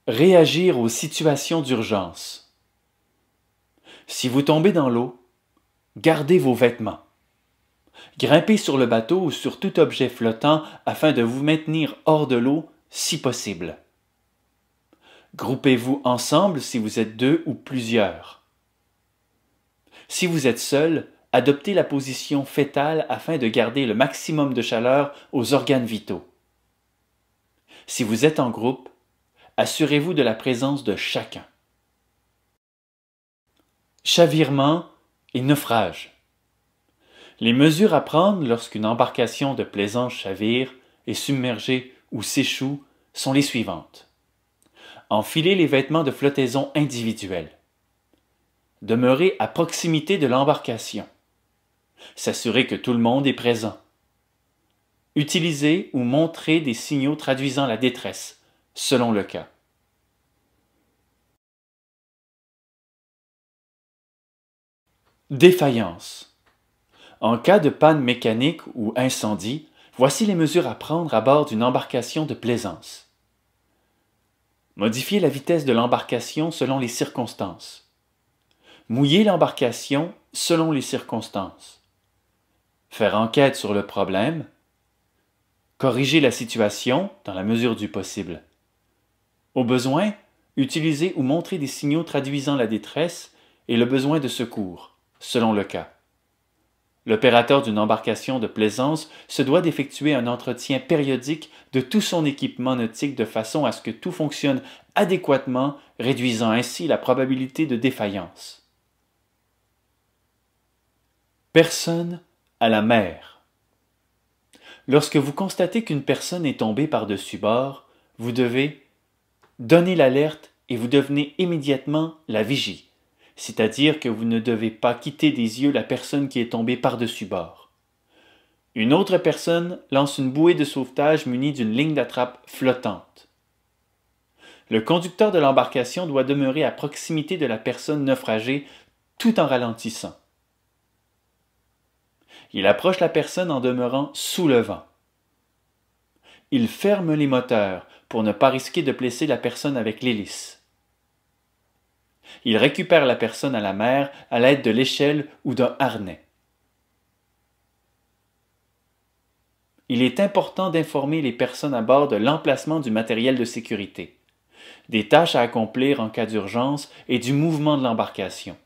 Réagir aux situations d'urgence. Si vous tombez dans l'eau, gardez vos vêtements. Grimpez sur le bateau ou sur tout objet flottant afin de vous maintenir hors de l'eau si possible. Groupez-vous ensemble si vous êtes deux ou plusieurs. Si vous êtes seul, adoptez la position fétale afin de garder le maximum de chaleur aux organes vitaux. Si vous êtes en groupe, assurez-vous de la présence de chacun. Chavirement et naufrage. Les mesures à prendre lorsqu'une embarcation de plaisance chavire, est submergée ou s'échoue sont les suivantes. Enfilez les vêtements de flottaison individuels. Demeurez à proximité de l'embarcation. S'assurer que tout le monde est présent. Utilisez ou montrez des signaux traduisant la détresse, selon le cas. Défaillance. En cas de panne mécanique ou incendie, voici les mesures à prendre à bord d'une embarcation de plaisance. Modifiez la vitesse de l'embarcation selon les circonstances. Mouiller l'embarcation selon les circonstances. Faire enquête sur le problème. Corriger la situation dans la mesure du possible. Au besoin, utiliser ou montrer des signaux traduisant la détresse et le besoin de secours, selon le cas. L'opérateur d'une embarcation de plaisance se doit d'effectuer un entretien périodique de tout son équipement nautique de façon à ce que tout fonctionne adéquatement, réduisant ainsi la probabilité de défaillance. Personne à la mer. Lorsque vous constatez qu'une personne est tombée par-dessus bord, vous devez donner l'alerte et vous devenez immédiatement la vigie, c'est-à-dire que vous ne devez pas quitter des yeux la personne qui est tombée par-dessus bord. Une autre personne lance une bouée de sauvetage munie d'une ligne d'attrape flottante. Le conducteur de l'embarcation doit demeurer à proximité de la personne naufragée tout en ralentissant. Il approche la personne en demeurant sous le vent. Il ferme les moteurs pour ne pas risquer de blesser la personne avec l'hélice. Il récupère la personne à la mer à l'aide de l'échelle ou d'un harnais. Il est important d'informer les personnes à bord de l'emplacement du matériel de sécurité, des tâches à accomplir en cas d'urgence et du mouvement de l'embarcation.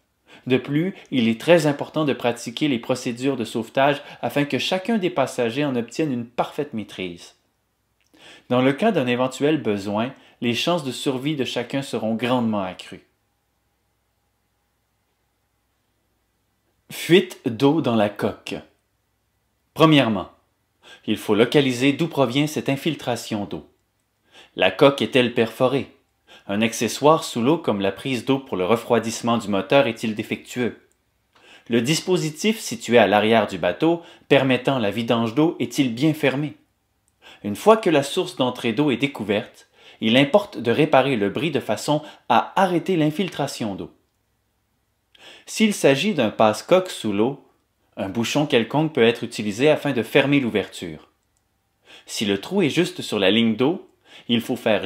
De plus, il est très important de pratiquer les procédures de sauvetage afin que chacun des passagers en obtienne une parfaite maîtrise. Dans le cas d'un éventuel besoin, les chances de survie de chacun seront grandement accrues. Fuite d'eau dans la coque. Premièrement, il faut localiser d'où provient cette infiltration d'eau. La coque est-elle perforée? Un accessoire sous l'eau comme la prise d'eau pour le refroidissement du moteur est-il défectueux? Le dispositif situé à l'arrière du bateau permettant la vidange d'eau est-il bien fermé? Une fois que la source d'entrée d'eau est découverte, il importe de réparer le bris de façon à arrêter l'infiltration d'eau. S'il s'agit d'un passe-coque sous l'eau, un bouchon quelconque peut être utilisé afin de fermer l'ouverture. Si le trou est juste sur la ligne d'eau, il faut faire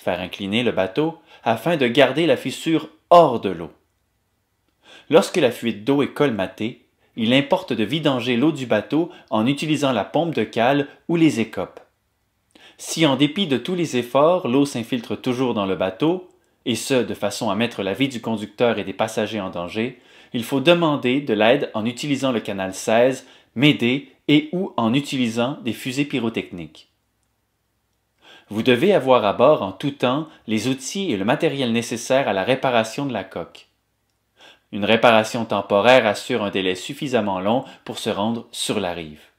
incliner le bateau, afin de garder la fissure hors de l'eau. Lorsque la fuite d'eau est colmatée, il importe de vidanger l'eau du bateau en utilisant la pompe de cale ou les écopes. Si en dépit de tous les efforts, l'eau s'infiltre toujours dans le bateau, et ce de façon à mettre la vie du conducteur et des passagers en danger, il faut demander de l'aide en utilisant le canal 16, m'aider et ou en utilisant des fusées pyrotechniques. Vous devez avoir à bord en tout temps les outils et le matériel nécessaires à la réparation de la coque. Une réparation temporaire assure un délai suffisamment long pour se rendre sur la rive.